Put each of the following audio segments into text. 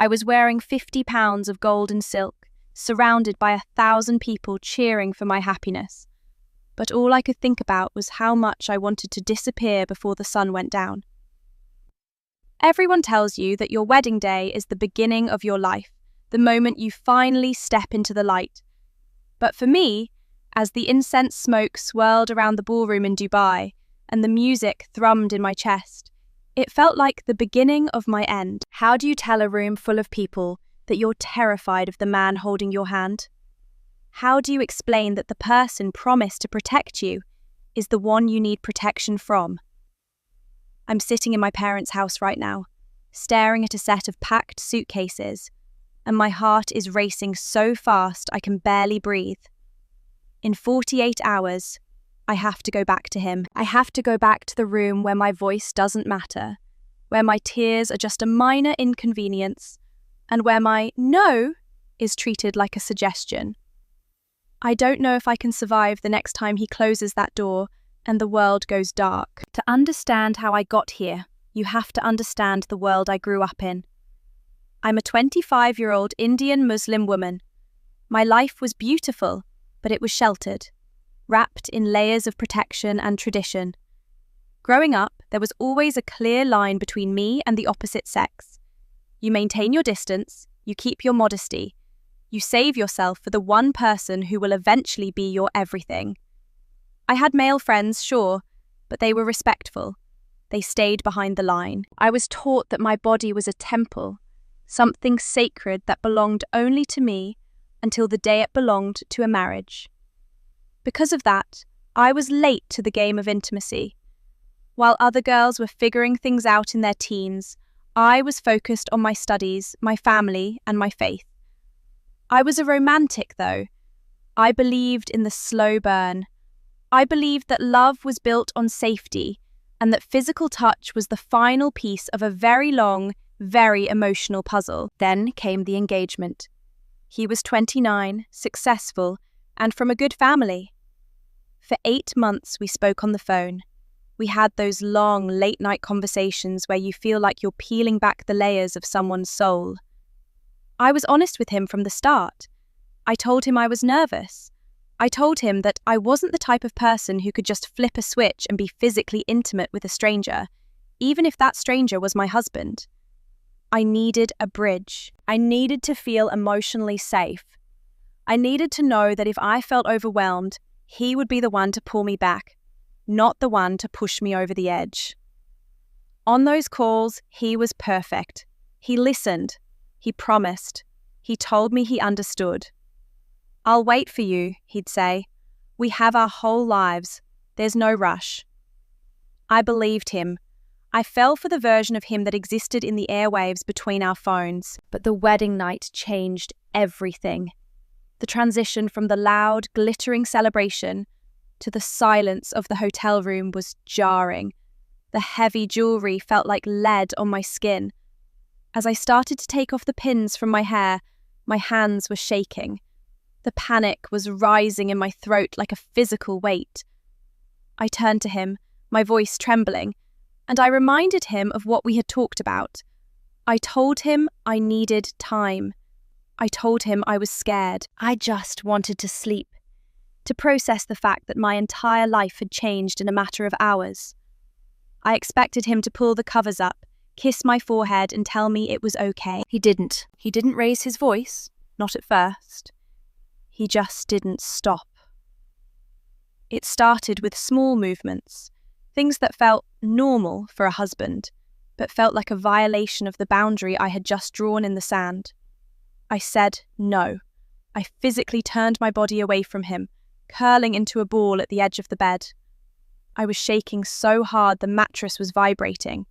I was wearing 50 pounds of gold and silk, surrounded by 1,000 people cheering for my happiness. But all I could think about was how much I wanted to disappear before the sun went down. Everyone tells you that your wedding day is the beginning of your life, the moment you finally step into the light. But for me, as the incense smoke swirled around the ballroom in Dubai and the music thrummed in my chest, it felt like the beginning of my end. How do you tell a room full of people that you're terrified of the man holding your hand? How do you explain that the person promised to protect you is the one you need protection from? I'm sitting in my parents' house right now, staring at a set of packed suitcases, and my heart is racing so fast I can barely breathe. In 48 hours, I have to go back to him. I have to go back to the room where my voice doesn't matter, where my tears are just a minor inconvenience, and where my no is treated like a suggestion. I don't know if I can survive the next time he closes that door and the world goes dark. To understand how I got here, you have to understand the world I grew up in. I'm a 25-year-old Indian Muslim woman. My life was beautiful, but it was sheltered, wrapped in layers of protection and tradition. Growing up, there was always a clear line between me and the opposite sex. You maintain your distance, you keep your modesty, you save yourself for the one person who will eventually be your everything. I had male friends, sure, but they were respectful. They stayed behind the line. I was taught that my body was a temple, something sacred that belonged only to me until the day it belonged to a marriage. Because of that, I was late to the game of intimacy. While other girls were figuring things out in their teens, I was focused on my studies, my family, and my faith. I was a romantic, though. I believed in the slow burn. I believed that love was built on safety, and that physical touch was the final piece of a very long, very emotional puzzle. Then came the engagement. He was 29, successful, and from a good family. For 8 months we spoke on the phone. We had those long, late-night conversations where you feel like you're peeling back the layers of someone's soul. I was honest with him from the start. I told him I was nervous. I told him that I wasn't the type of person who could just flip a switch and be physically intimate with a stranger, even if that stranger was my husband. I needed a bridge. I needed to feel emotionally safe. I needed to know that if I felt overwhelmed, he would be the one to pull me back, not the one to push me over the edge. On those calls, he was perfect. He listened. He promised. He told me he understood. "I'll wait for you," he'd say. "We have our whole lives. There's no rush." I believed him. I fell for the version of him that existed in the airwaves between our phones. But the wedding night changed everything. The transition from the loud, glittering celebration to the silence of the hotel room was jarring. The heavy jewelry felt like lead on my skin. As I started to take off the pins from my hair, my hands were shaking. The panic was rising in my throat like a physical weight. I turned to him, my voice trembling, and I reminded him of what we had talked about. I told him I needed time. I told him I was scared. I just wanted to sleep, to process the fact that my entire life had changed in a matter of hours. I expected him to pull the covers up, kiss my forehead and tell me it was okay. He didn't. He didn't raise his voice, not at first. He just didn't stop. It started with small movements, things that felt normal for a husband, but felt like a violation of the boundary I had just drawn in the sand. I said no. I physically turned my body away from him, curling into a ball at the edge of the bed. I was shaking so hard the mattress was vibrating.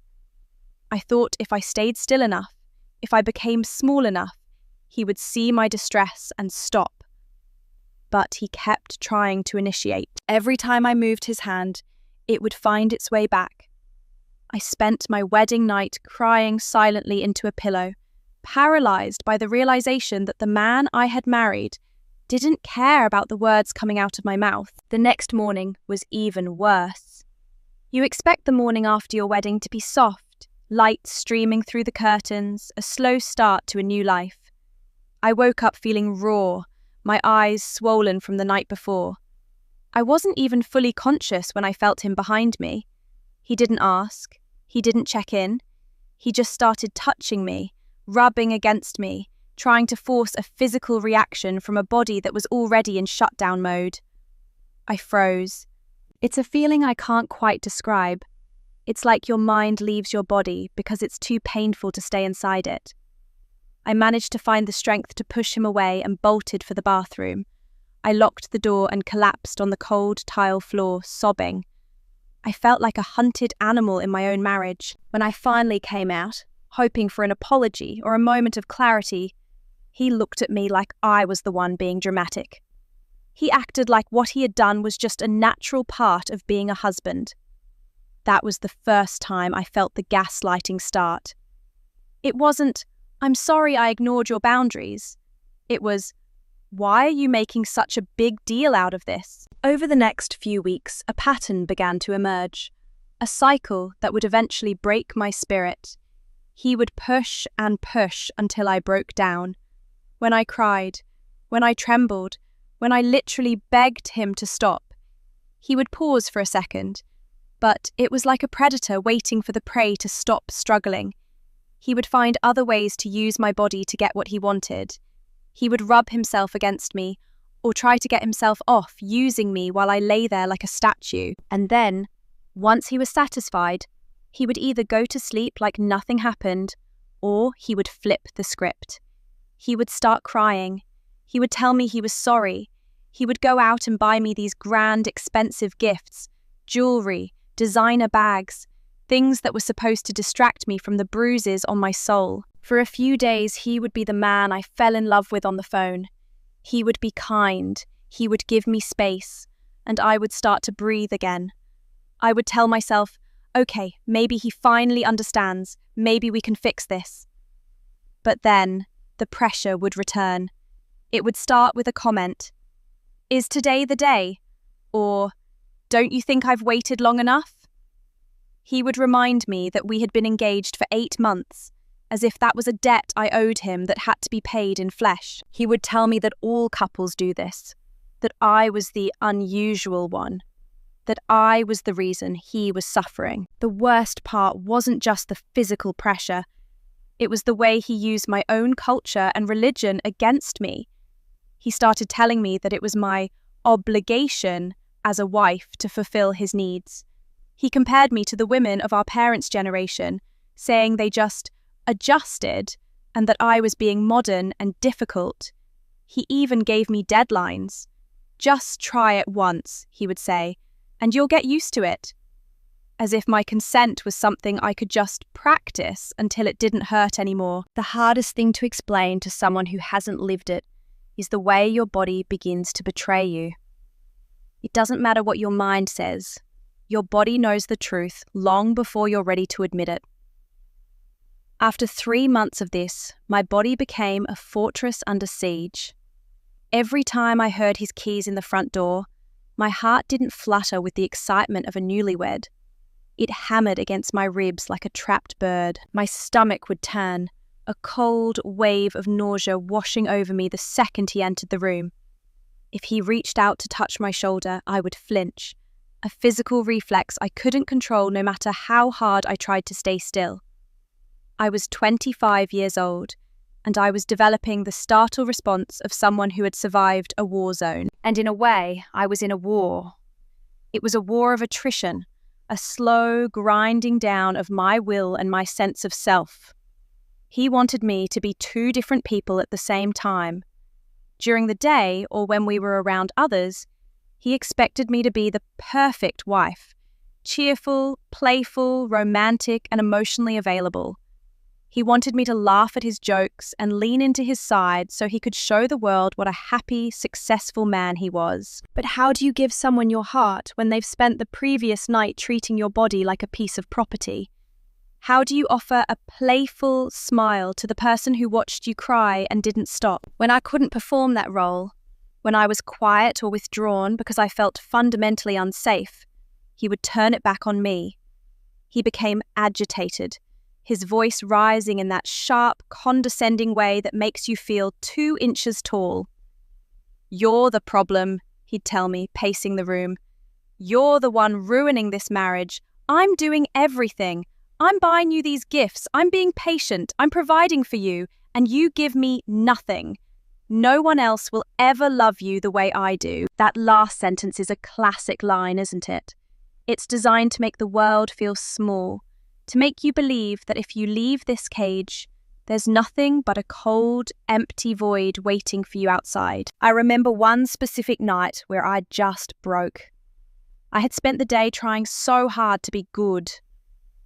I thought if I stayed still enough, if I became small enough, he would see my distress and stop. But he kept trying to initiate. Every time I moved his hand, it would find its way back. I spent my wedding night crying silently into a pillow, paralyzed by the realization that the man I had married didn't care about the words coming out of my mouth. The next morning was even worse. You expect the morning after your wedding to be soft, light streaming through the curtains, a slow start to a new life. I woke up feeling raw, my eyes swollen from the night before. I wasn't even fully conscious when I felt him behind me. He didn't ask, he didn't check in. He just started touching me, rubbing against me, trying to force a physical reaction from a body that was already in shutdown mode. I froze. It's a feeling I can't quite describe. It's like your mind leaves your body because it's too painful to stay inside it. I managed to find the strength to push him away and bolted for the bathroom. I locked the door and collapsed on the cold tile floor, sobbing. I felt like a hunted animal in my own marriage. When I finally came out, hoping for an apology or a moment of clarity, he looked at me like I was the one being dramatic. He acted like what he had done was just a natural part of being a husband. That was the first time I felt the gaslighting start. It wasn't, "I'm sorry I ignored your boundaries." It was, "Why are you making such a big deal out of this?" Over the next few weeks, a pattern began to emerge, a cycle that would eventually break my spirit. He would push and push until I broke down. When I cried, when I trembled, when I literally begged him to stop, he would pause for a second, but it was like a predator waiting for the prey to stop struggling. He would find other ways to use my body to get what he wanted. He would rub himself against me, or try to get himself off, using me while I lay there like a statue. And then, once he was satisfied, he would either go to sleep like nothing happened, or he would flip the script. He would start crying. He would tell me he was sorry. He would go out and buy me these grand, expensive gifts, jewelry, designer bags, things that were supposed to distract me from the bruises on my soul. For a few days, he would be the man I fell in love with on the phone. He would be kind, he would give me space, and I would start to breathe again. I would tell myself, okay, maybe he finally understands, maybe we can fix this. But then, the pressure would return. It would start with a comment, "Is today the day?" Or, "Don't you think I've waited long enough?" He would remind me that we had been engaged for 8 months, as if that was a debt I owed him that had to be paid in flesh. He would tell me that all couples do this, that I was the unusual one, that I was the reason he was suffering. The worst part wasn't just the physical pressure, it was the way he used my own culture and religion against me. He started telling me that it was my obligation as a wife to fulfill his needs. He compared me to the women of our parents' generation, saying they just adjusted and that I was being modern and difficult. He even gave me deadlines. "Just try it once," he would say, "and you'll get used to it." As if my consent was something I could just practice until it didn't hurt anymore. The hardest thing to explain to someone who hasn't lived it is the way your body begins to betray you. It doesn't matter what your mind says. Your body knows the truth long before you're ready to admit it. After 3 months of this, my body became a fortress under siege. Every time I heard his keys in the front door, my heart didn't flutter with the excitement of a newlywed. It hammered against my ribs like a trapped bird. My stomach would turn, a cold wave of nausea washing over me the second he entered the room. If he reached out to touch my shoulder, I would flinch, a physical reflex I couldn't control no matter how hard I tried to stay still. I was 25 years old, and I was developing the startle response of someone who had survived a war zone. And in a way, I was in a war. It was a war of attrition, a slow grinding down of my will and my sense of self. He wanted me to be 2 different people at the same time. During the day, or when we were around others, he expected me to be the perfect wife, cheerful, playful, romantic, and emotionally available. He wanted me to laugh at his jokes and lean into his side so he could show the world what a happy, successful man he was. But how do you give someone your heart when they've spent the previous night treating your body like a piece of property? How do you offer a playful smile to the person who watched you cry and didn't stop? When I couldn't perform that role, when I was quiet or withdrawn because I felt fundamentally unsafe, he would turn it back on me. He became agitated. his voice rising in that sharp, condescending way that makes you feel 2 inches tall. "You're the problem," he'd tell me, pacing the room. "You're the one ruining this marriage. I'm doing everything. I'm buying you these gifts. I'm being patient. I'm providing for you. And you give me nothing. No one else will ever love you the way I do." That last sentence is a classic line, isn't it? It's designed to make the world feel small, to make you believe that if you leave this cage, there's nothing but a cold, empty void waiting for you outside. I remember one specific night where I just broke. I had spent the day trying so hard to be good.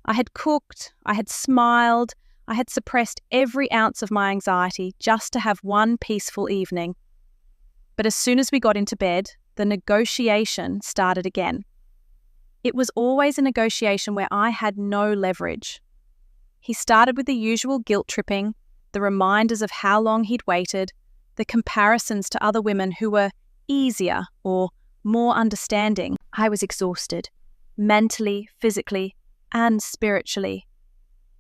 I had cooked, I had smiled, I had suppressed every ounce of my anxiety just to have one peaceful evening. But as soon as we got into bed, the negotiation started again. It was always a negotiation where I had no leverage. He started with the usual guilt tripping, the reminders of how long he'd waited, the comparisons to other women who were easier or more understanding. I was exhausted, mentally, physically, and spiritually.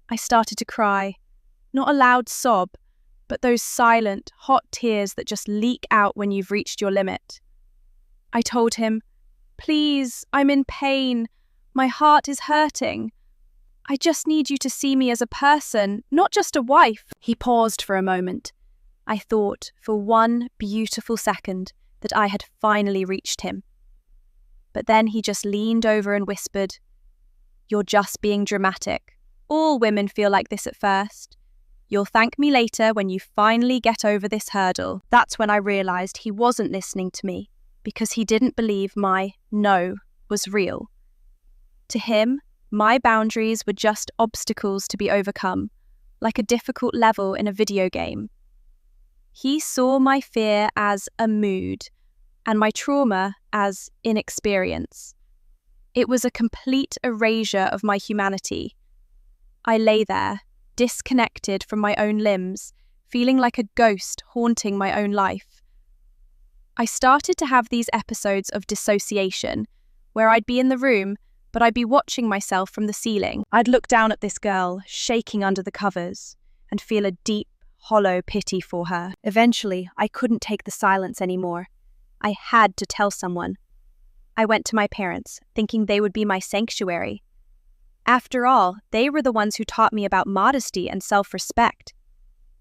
I started to cry, not a loud sob, but those silent, hot tears that just leak out when you've reached your limit. I told him, "Please, I'm in pain. My heart is hurting. I just need you to see me as a person, not just a wife." He paused for a moment. I thought for one beautiful second that I had finally reached him. But then he just leaned over and whispered, "You're just being dramatic. All women feel like this at first. You'll thank me later when you finally get over this hurdle." That's when I realized he wasn't listening to me, because he didn't believe my no was real. To him, my boundaries were just obstacles to be overcome, like a difficult level in a video game. He saw my fear as a mood, and my trauma as inexperience. It was a complete erasure of my humanity. I lay there, disconnected from my own limbs, feeling like a ghost haunting my own life. I started to have these episodes of dissociation, where I'd be in the room, but I'd be watching myself from the ceiling. I'd look down at this girl, shaking under the covers, and feel a deep, hollow pity for her. Eventually, I couldn't take the silence anymore. I had to tell someone. I went to my parents, thinking they would be my sanctuary. After all, they were the ones who taught me about modesty and self-respect.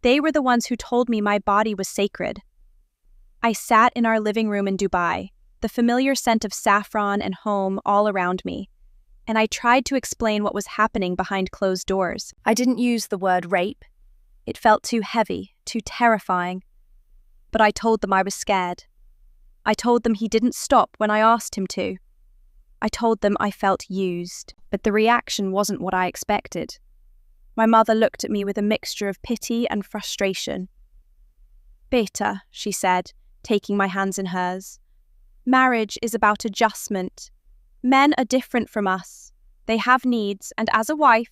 They were the ones who told me my body was sacred. I sat in our living room in Dubai, the familiar scent of saffron and home all around me, and I tried to explain what was happening behind closed doors. I didn't use the word rape. It felt too heavy, too terrifying. But I told them I was scared. I told them he didn't stop when I asked him to. I told them I felt used, but the reaction wasn't what I expected. My mother looked at me with a mixture of pity and frustration. "Beta," she said, taking my hands in hers, "marriage is about adjustment. Men are different from us. They have needs, and as a wife,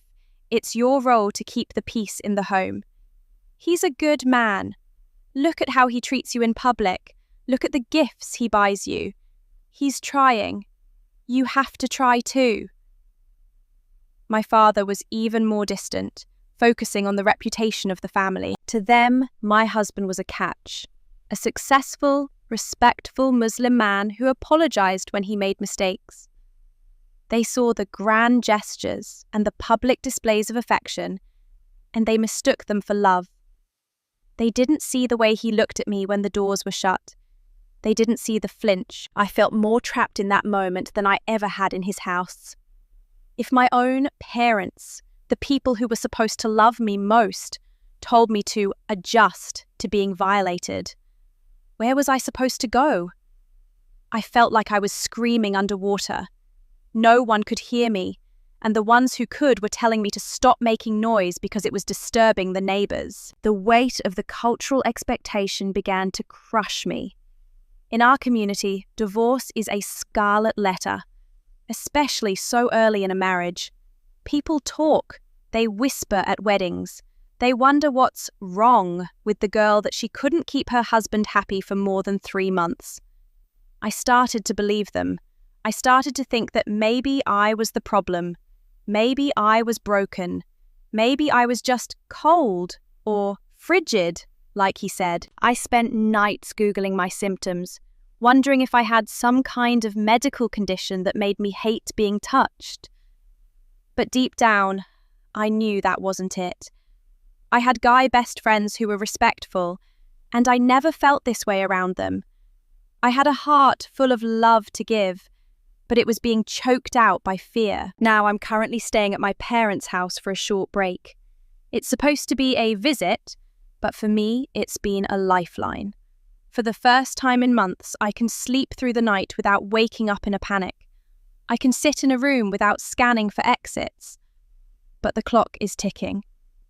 it's your role to keep the peace in the home. He's a good man. Look at how he treats you in public. Look at the gifts he buys you. He's trying. You have to try too." My father was even more distant, focusing on the reputation of the family. To them, my husband was a catch, a successful, respectful Muslim man who apologized when he made mistakes. They saw the grand gestures and the public displays of affection, and they mistook them for love. They didn't see the way he looked at me when the doors were shut. They didn't see the flinch. I felt more trapped in that moment than I ever had in his house. If my own parents, the people who were supposed to love me most, told me to adjust to being violated, where was I supposed to go? I felt like I was screaming underwater. No one could hear me, and the ones who could were telling me to stop making noise because it was disturbing the neighbors. The weight of the cultural expectation began to crush me. In our community, divorce is a scarlet letter, especially so early in a marriage. People talk, they whisper at weddings. They wonder what's wrong with the girl that she couldn't keep her husband happy for more than 3 months. I started to believe them. I started to think that maybe I was the problem. Maybe I was broken. Maybe I was just cold or frigid, like he said. I spent nights Googling my symptoms, wondering if I had some kind of medical condition that made me hate being touched. But deep down, I knew that wasn't it. I had guy best friends who were respectful, and I never felt this way around them. I had a heart full of love to give, but it was being choked out by fear. Now I'm currently staying at my parents' house for a short break. It's supposed to be a visit, but for me, it's been a lifeline. For the first time in months, I can sleep through the night without waking up in a panic. I can sit in a room without scanning for exits. But the clock is ticking.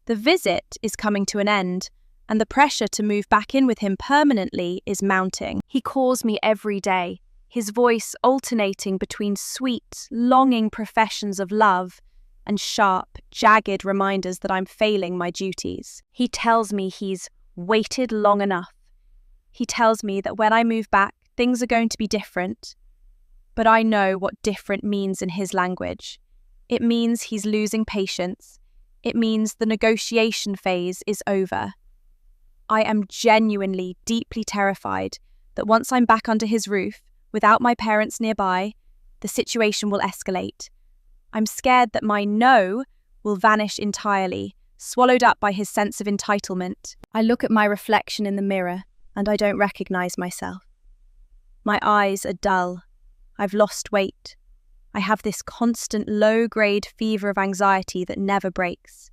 The visit is coming to an end, and the pressure to move back in with him permanently is mounting. He calls me every day, his voice alternating between sweet, longing professions of love and sharp, jagged reminders that I'm failing my duties. He tells me he's waited long enough. He tells me that when I move back, things are going to be different. But I know what different means in his language. It means he's losing patience. It means the negotiation phase is over. I am genuinely, deeply terrified that once I'm back under his roof, without my parents nearby, the situation will escalate. I'm scared that my no will vanish entirely, swallowed up by his sense of entitlement. I look at my reflection in the mirror, and I don't recognize myself. My eyes are dull. I've lost weight. I have this constant low-grade fever of anxiety that never breaks.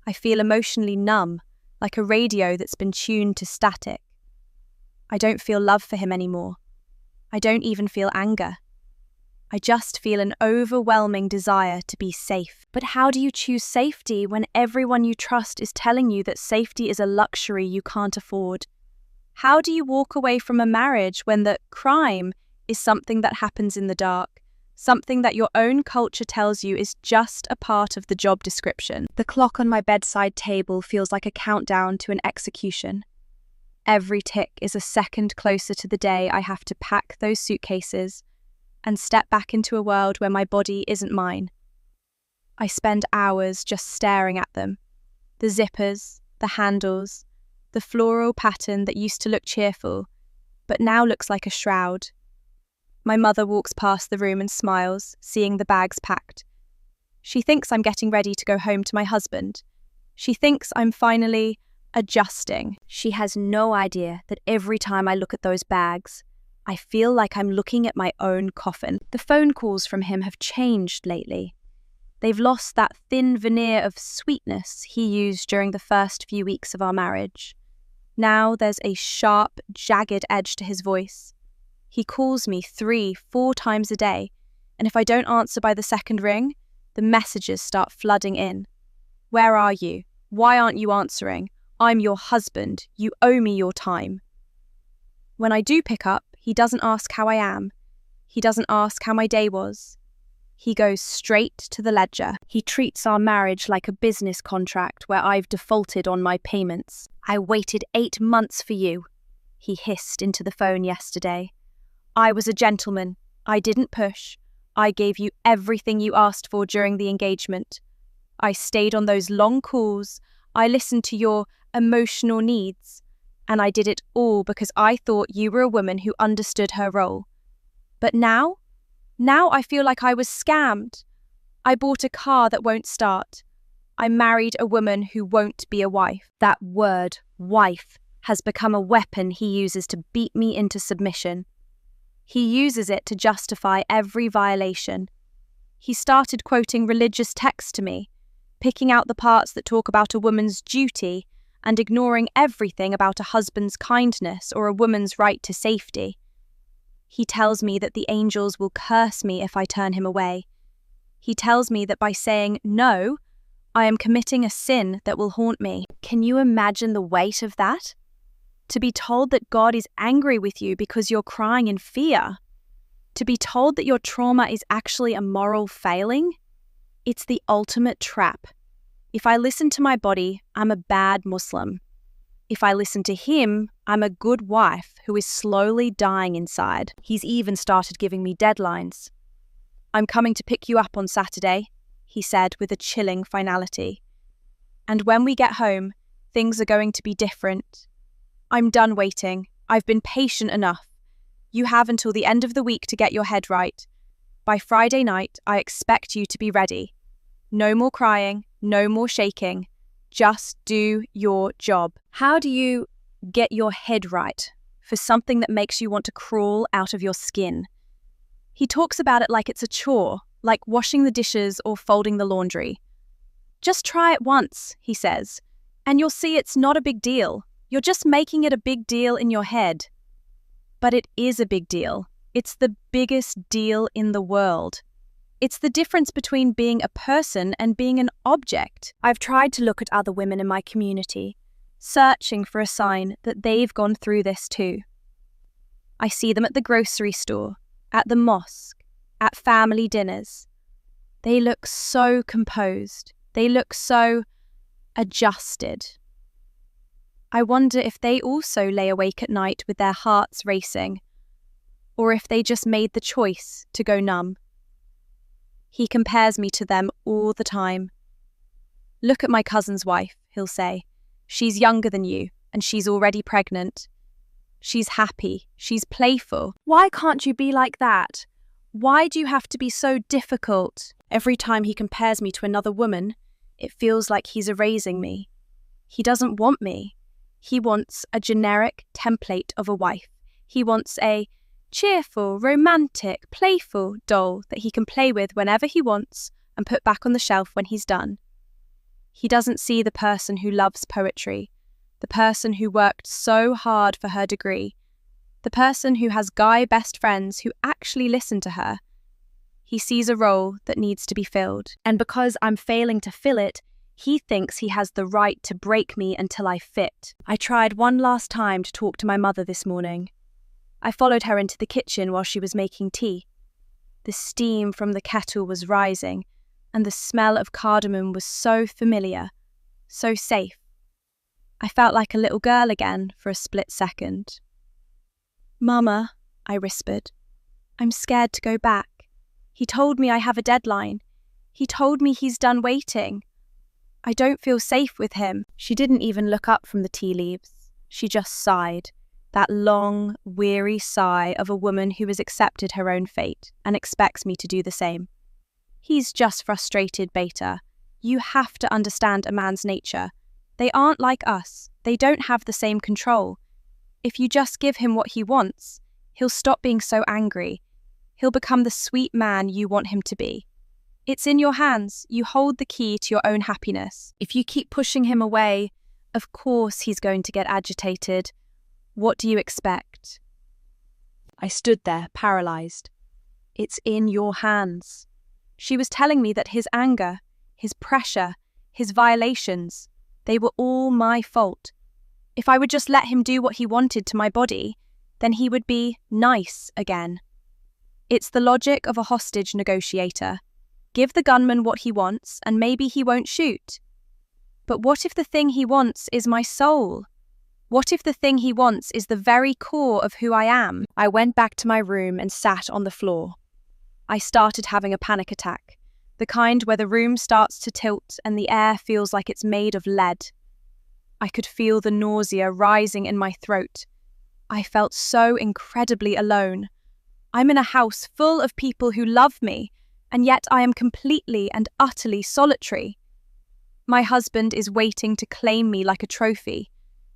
I feel emotionally numb, like a radio that's been tuned to static. I don't feel love for him anymore. I don't even feel anger. I just feel an overwhelming desire to be safe. But how do you choose safety when everyone you trust is telling you that safety is a luxury you can't afford? How do you walk away from a marriage when the crime is something that happens in the dark? Something that your own culture tells you is just a part of the job description. The clock on my bedside table feels like a countdown to an execution. Every tick is a second closer to the day I have to pack those suitcases and step back into a world where my body isn't mine. I spend hours just staring at them. The zippers, the handles, the floral pattern that used to look cheerful, but now looks like a shroud. My mother walks past the room and smiles, seeing the bags packed. She thinks I'm getting ready to go home to my husband. She thinks I'm finally adjusting. She has no idea that every time I look at those bags, I feel like I'm looking at my own coffin. The phone calls from him have changed lately. They've lost that thin veneer of sweetness he used during the first few weeks of our marriage. Now there's a sharp, jagged edge to his voice. He calls me 3-4 times a day, and if I don't answer by the second ring, the messages start flooding in. Where are you? Why aren't you answering? I'm your husband. You owe me your time. When I do pick up, he doesn't ask how I am. He doesn't ask how my day was. He goes straight to the ledger. He treats our marriage like a business contract where I've defaulted on my payments. I waited 8 months for you, he hissed into the phone yesterday. I was a gentleman. I didn't push. I gave you everything you asked for during the engagement. I stayed on those long calls. I listened to your emotional needs. And I did it all because I thought you were a woman who understood her role. But now I feel like I was scammed. I bought a car that won't start. I married a woman who won't be a wife. That word, wife, has become a weapon he uses to beat me into submission. He uses it to justify every violation. He started quoting religious texts to me, picking out the parts that talk about a woman's duty and ignoring everything about a husband's kindness or a woman's right to safety. He tells me that the angels will curse me if I turn him away. He tells me that by saying no, I am committing a sin that will haunt me. Can you imagine the weight of that? To be told that God is angry with you because you're crying in fear. To be told that your trauma is actually a moral failing. It's the ultimate trap. If I listen to my body, I'm a bad Muslim. If I listen to him, I'm a good wife who is slowly dying inside. He's even started giving me deadlines. I'm coming to pick you up on Saturday, he said with a chilling finality. And when we get home, things are going to be different. I'm done waiting. I've been patient enough. You have until the end of the week to get your head right. By Friday night, I expect you to be ready. No more crying, no more shaking. Just do your job. How do you get your head right for something that makes you want to crawl out of your skin? He talks about it like it's a chore, like washing the dishes or folding the laundry. Just try it once, he says, and you'll see it's not a big deal. You're just making it a big deal in your head. But it is a big deal. It's the biggest deal in the world. It's the difference between being a person and being an object. I've tried to look at other women in my community, searching for a sign that they've gone through this too. I see them at the grocery store, at the mosque, at family dinners. They look so composed. They look so adjusted. I wonder if they also lay awake at night with their hearts racing, or if they just made the choice to go numb. He compares me to them all the time. Look at my cousin's wife, he'll say. She's younger than you, and she's already pregnant. She's happy. She's playful. Why can't you be like that? Why do you have to be so difficult? Every time he compares me to another woman, it feels like he's erasing me. He doesn't want me. He wants a generic template of a wife. He wants a cheerful, romantic, playful doll that he can play with whenever he wants and put back on the shelf when he's done. He doesn't see the person who loves poetry, the person who worked so hard for her degree, the person who has guy best friends who actually listen to her. He sees a role that needs to be filled, and because I'm failing to fill it, he thinks he has the right to break me until I fit. I tried one last time to talk to my mother this morning. I followed her into the kitchen while she was making tea. The steam from the kettle was rising, and the smell of cardamom was so familiar, so safe. I felt like a little girl again for a split second. "Mama," I whispered, "I'm scared to go back. He told me I have a deadline. He told me he's done waiting. I don't feel safe with him." She didn't even look up from the tea leaves. She just sighed, that long, weary sigh of a woman who has accepted her own fate and expects me to do the same. "He's just frustrated, Beta. You have to understand a man's nature. They aren't like us. They don't have the same control. If you just give him what he wants, he'll stop being so angry. He'll become the sweet man you want him to be. It's in your hands. You hold the key to your own happiness. If you keep pushing him away, of course he's going to get agitated. What do you expect?" I stood there, paralyzed. It's in your hands. She was telling me that his anger, his pressure, his violations, they were all my fault. If I would just let him do what he wanted to my body, then he would be nice again. It's the logic of a hostage negotiator. Give the gunman what he wants, and maybe he won't shoot. But what if the thing he wants is my soul? What if the thing he wants is the very core of who I am? I went back to my room and sat on the floor. I started having a panic attack, the kind where the room starts to tilt and the air feels like it's made of lead. I could feel the nausea rising in my throat. I felt so incredibly alone. I'm in a house full of people who love me, and yet I am completely and utterly solitary. My husband is waiting to claim me like a trophy.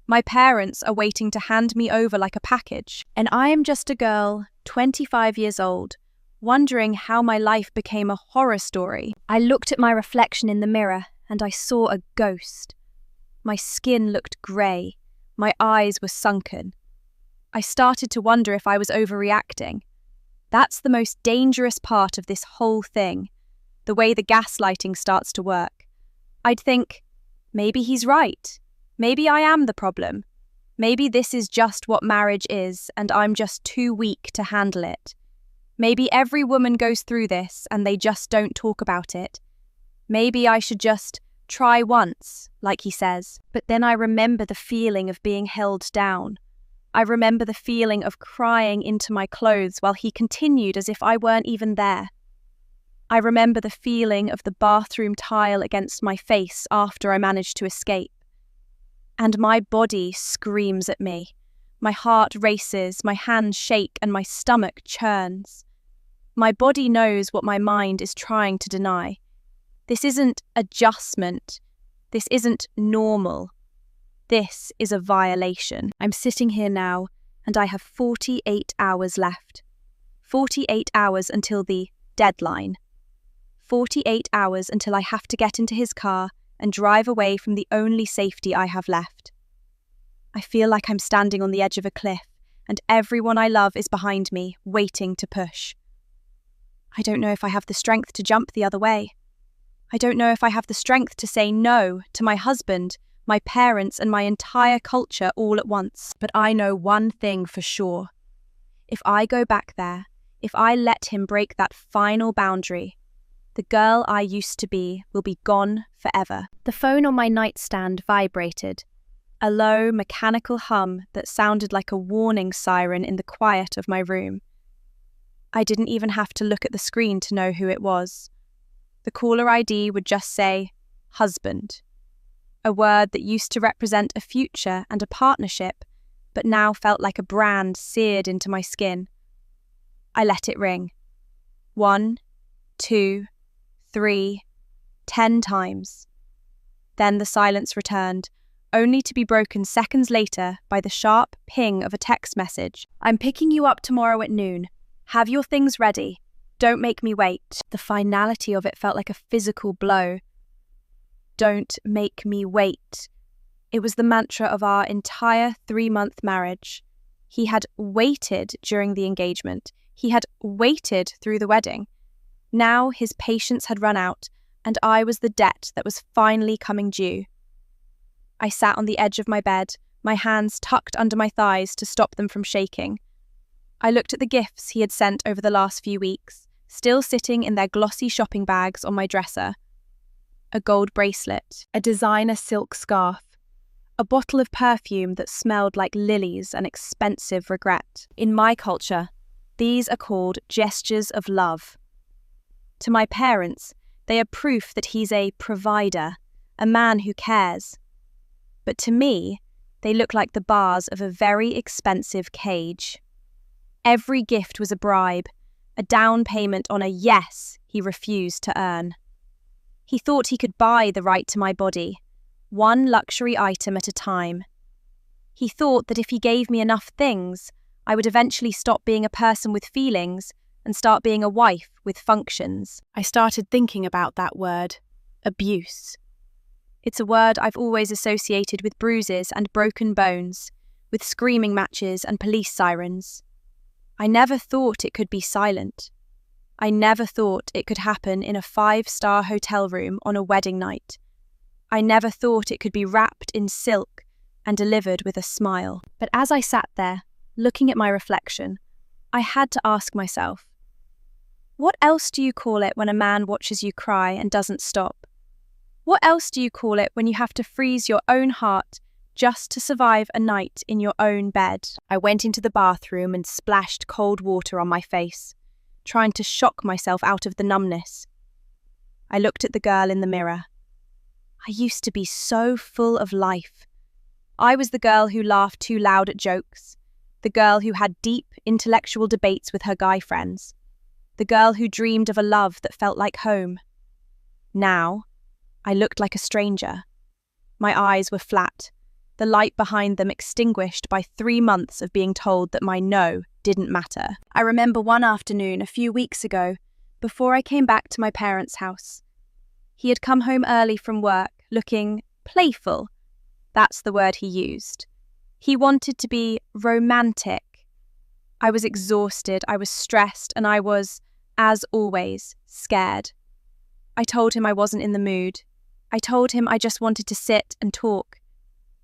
My parents are waiting to hand me over like a package. And I am just a girl, 25 years old, wondering how my life became a horror story. I looked at my reflection in the mirror and I saw a ghost. My skin looked grey. My eyes were sunken. I started to wonder if I was overreacting. That's the most dangerous part of this whole thing, the way the gaslighting starts to work. I'd think, maybe he's right. Maybe I am the problem. Maybe this is just what marriage is and I'm just too weak to handle it. Maybe every woman goes through this and they just don't talk about it. Maybe I should just try once, like he says. But then I remember the feeling of being held down. I remember the feeling of crying into my clothes while he continued as if I weren't even there. I remember the feeling of the bathroom tile against my face after I managed to escape. And my body screams at me. My heart races, my hands shake, and my stomach churns. My body knows what my mind is trying to deny. This isn't adjustment. This isn't normal. This is a violation. I'm sitting here now, and I have 48 hours left. 48 hours until the deadline. 48 hours until I have to get into his car and drive away from the only safety I have left. I feel like I'm standing on the edge of a cliff, and everyone I love is behind me, waiting to push. I don't know if I have the strength to jump the other way. I don't know if I have the strength to say no to my husband, my parents, and my entire culture all at once. But I know one thing for sure. If I go back there, if I let him break that final boundary, the girl I used to be will be gone forever. The phone on my nightstand vibrated, a low, mechanical hum that sounded like a warning siren in the quiet of my room. I didn't even have to look at the screen to know who it was. The caller ID would just say, husband, a word that used to represent a future and a partnership, but now felt like a brand seared into my skin. I let it ring. 1, 2, 3, 10 times. Then the silence returned, only to be broken seconds later by the sharp ping of a text message. I'm picking you up tomorrow at noon. Have your things ready. Don't make me wait. The finality of it felt like a physical blow. Don't make me wait. It was the mantra of our entire 3-month marriage. He had waited during the engagement. He had waited through the wedding. Now his patience had run out, and I was the debt that was finally coming due. I sat on the edge of my bed, my hands tucked under my thighs to stop them from shaking. I looked at the gifts he had sent over the last few weeks, still sitting in their glossy shopping bags on my dresser. A gold bracelet, a designer silk scarf, a bottle of perfume that smelled like lilies and expensive regret. In my culture, these are called gestures of love. To my parents, they are proof that he's a provider, a man who cares. But to me, they look like the bars of a very expensive cage. Every gift was a bribe, a down payment on a yes he refused to earn. He thought he could buy the right to my body, one luxury item at a time. He thought that if he gave me enough things, I would eventually stop being a person with feelings and start being a wife with functions. I started thinking about that word, abuse. It's a word I've always associated with bruises and broken bones, with screaming matches and police sirens. I never thought it could be silent. I never thought it could happen in a 5-star hotel room on a wedding night. I never thought it could be wrapped in silk and delivered with a smile. But as I sat there, looking at my reflection, I had to ask myself, what else do you call it when a man watches you cry and doesn't stop? What else do you call it when you have to freeze your own heart just to survive a night in your own bed? I went into the bathroom and splashed cold water on my face, trying to shock myself out of the numbness. I looked at the girl in the mirror. I used to be so full of life. I was the girl who laughed too loud at jokes, the girl who had deep intellectual debates with her guy friends, the girl who dreamed of a love that felt like home. Now, I looked like a stranger. My eyes were flat, the light behind them extinguished by 3 months of being told that my no didn't matter. I remember one afternoon a few weeks ago, before I came back to my parents' house. He had come home early from work, looking playful. That's the word he used. He wanted to be romantic. I was exhausted, I was stressed, and I was, as always, scared. I told him I wasn't in the mood. I told him I just wanted to sit and talk.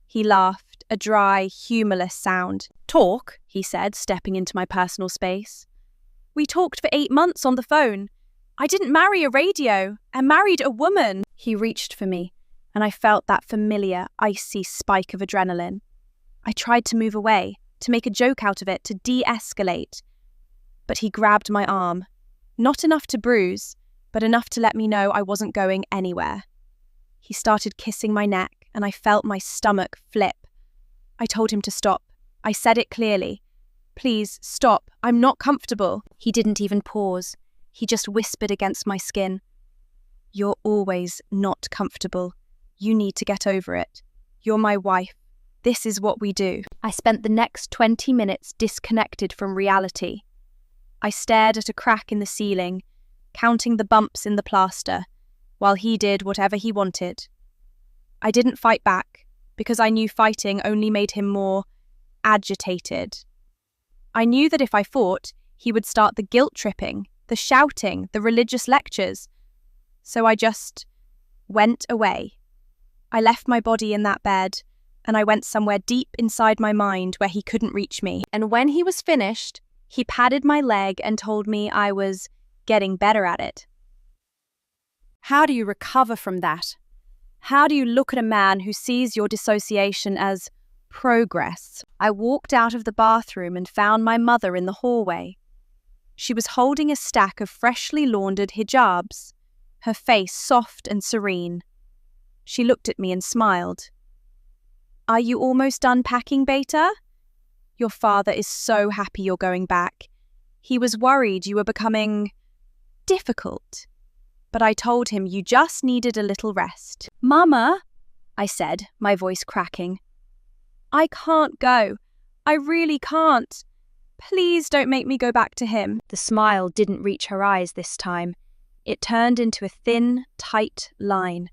He laughed, a dry, humourless sound. Talk, he said, stepping into my personal space. We talked for 8 months on the phone. I didn't marry a radio. I married a woman. He reached for me, and I felt that familiar, icy spike of adrenaline. I tried to move away, to make a joke out of it, to de-escalate. But he grabbed my arm. Not enough to bruise, but enough to let me know I wasn't going anywhere. He started kissing my neck, and I felt my stomach flip. I told him to stop. I said it clearly. Please, stop. I'm not comfortable. He didn't even pause. He just whispered against my skin. You're always not comfortable. You need to get over it. You're my wife. This is what we do. I spent the next 20 minutes disconnected from reality. I stared at a crack in the ceiling, counting the bumps in the plaster, while he did whatever he wanted. I didn't fight back, because I knew fighting only made him more agitated. I knew that if I fought, he would start the guilt-tripping, the shouting, the religious lectures. So I just went away. I left my body in that bed, and I went somewhere deep inside my mind where he couldn't reach me. And when he was finished, he patted my leg and told me I was getting better at it. How do you recover from that? How do you look at a man who sees your dissociation as progress? I walked out of the bathroom and found my mother in the hallway. She was holding a stack of freshly laundered hijabs, her face soft and serene. She looked at me and smiled. Are you almost done packing, Beta? Your father is so happy you're going back. He was worried you were becoming difficult. But I told him you just needed a little rest. Mama, I said, my voice cracking. I can't go. I really can't. Please don't make me go back to him. The smile didn't reach her eyes this time. It turned into a thin, tight line.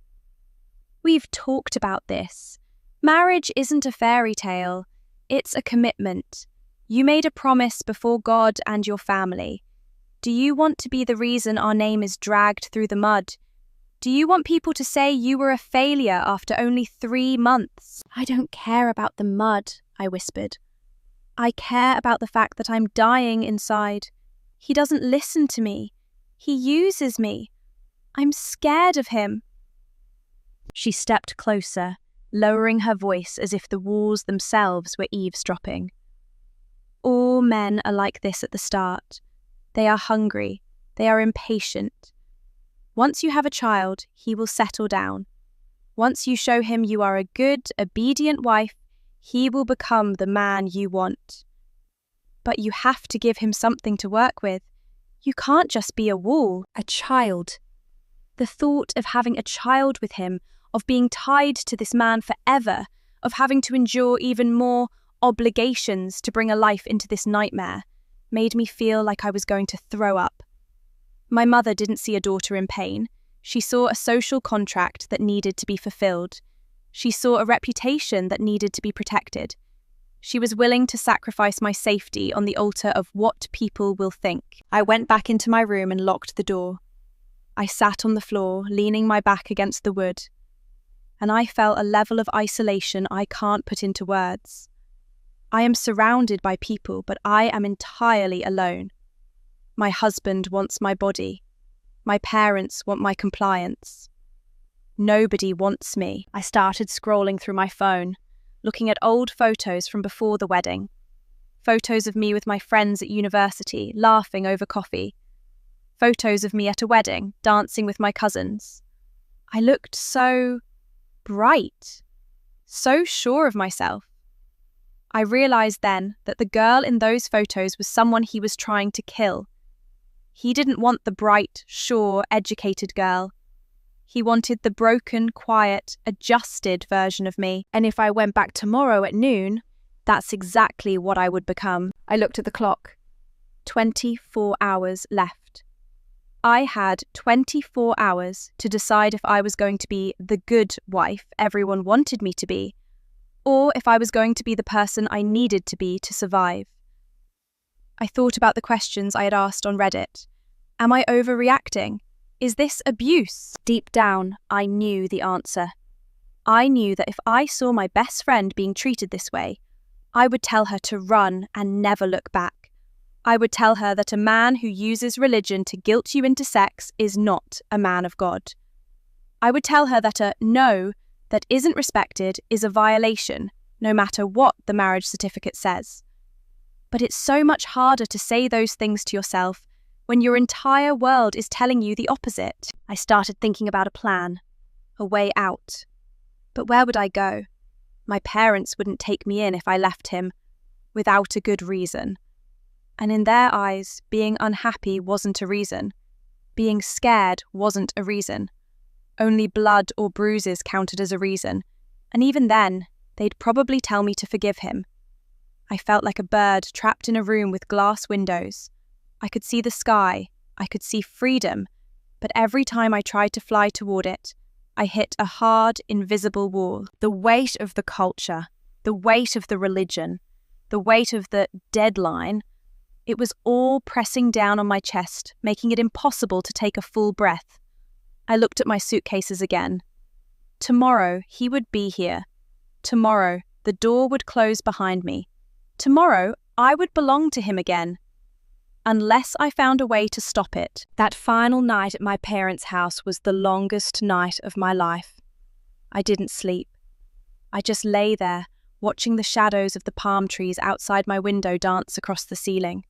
We've talked about this. Marriage isn't a fairy tale. It's a commitment. You made a promise before God and your family. Do you want to be the reason our name is dragged through the mud? Do you want people to say you were a failure after only 3 months? I don't care about the mud, I whispered. I care about the fact that I'm dying inside. He doesn't listen to me. He uses me. I'm scared of him. She stepped closer, lowering her voice as if the walls themselves were eavesdropping. All men are like this at the start. They are hungry. They are impatient. Once you have a child, he will settle down. Once you show him you are a good, obedient wife, he will become the man you want. But you have to give him something to work with. You can't just be a wall, a child. The thought of having a child with him, of being tied to this man forever, of having to endure even more obligations to bring a life into this nightmare, made me feel like I was going to throw up. My mother didn't see a daughter in pain. She saw a social contract that needed to be fulfilled. She saw a reputation that needed to be protected. She was willing to sacrifice my safety on the altar of what people will think. I went back into my room and locked the door. I sat on the floor, leaning my back against the wood, and I felt a level of isolation I can't put into words. I am surrounded by people, but I am entirely alone. My husband wants my body. My parents want my compliance. Nobody wants me. I started scrolling through my phone, looking at old photos from before the wedding. Photos of me with my friends at university, laughing over coffee. Photos of me at a wedding, dancing with my cousins. I looked so bright, so sure of myself. I realized then that the girl in those photos was someone he was trying to kill. He didn't want the bright, sure, educated girl. He wanted the broken, quiet, adjusted version of me. And if I went back tomorrow at noon, that's exactly what I would become. I looked at the clock. 24 hours left. I had 24 hours to decide if I was going to be the good wife everyone wanted me to be, or if I was going to be the person I needed to be to survive. I thought about the questions I had asked on Reddit. Am I overreacting? Is this abuse? Deep down, I knew the answer. I knew that if I saw my best friend being treated this way, I would tell her to run and never look back. I would tell her that a man who uses religion to guilt you into sex is not a man of God. I would tell her that a no that isn't respected is a violation, no matter what the marriage certificate says. But it's so much harder to say those things to yourself when your entire world is telling you the opposite. I started thinking about a plan, a way out. But where would I go? My parents wouldn't take me in if I left him without a good reason. And in their eyes, being unhappy wasn't a reason. Being scared wasn't a reason. Only blood or bruises counted as a reason. And even then, they'd probably tell me to forgive him. I felt like a bird trapped in a room with glass windows. I could see the sky, I could see freedom, but every time I tried to fly toward it, I hit a hard, invisible wall. The weight of the culture, the weight of the religion, the weight of the deadline, it was all pressing down on my chest, making it impossible to take a full breath. I looked at my suitcases again. Tomorrow, he would be here. Tomorrow, the door would close behind me. Tomorrow, I would belong to him again. Unless I found a way to stop it. That final night at my parents' house was the longest night of my life. I didn't sleep. I just lay there, watching the shadows of the palm trees outside my window dance across the ceiling.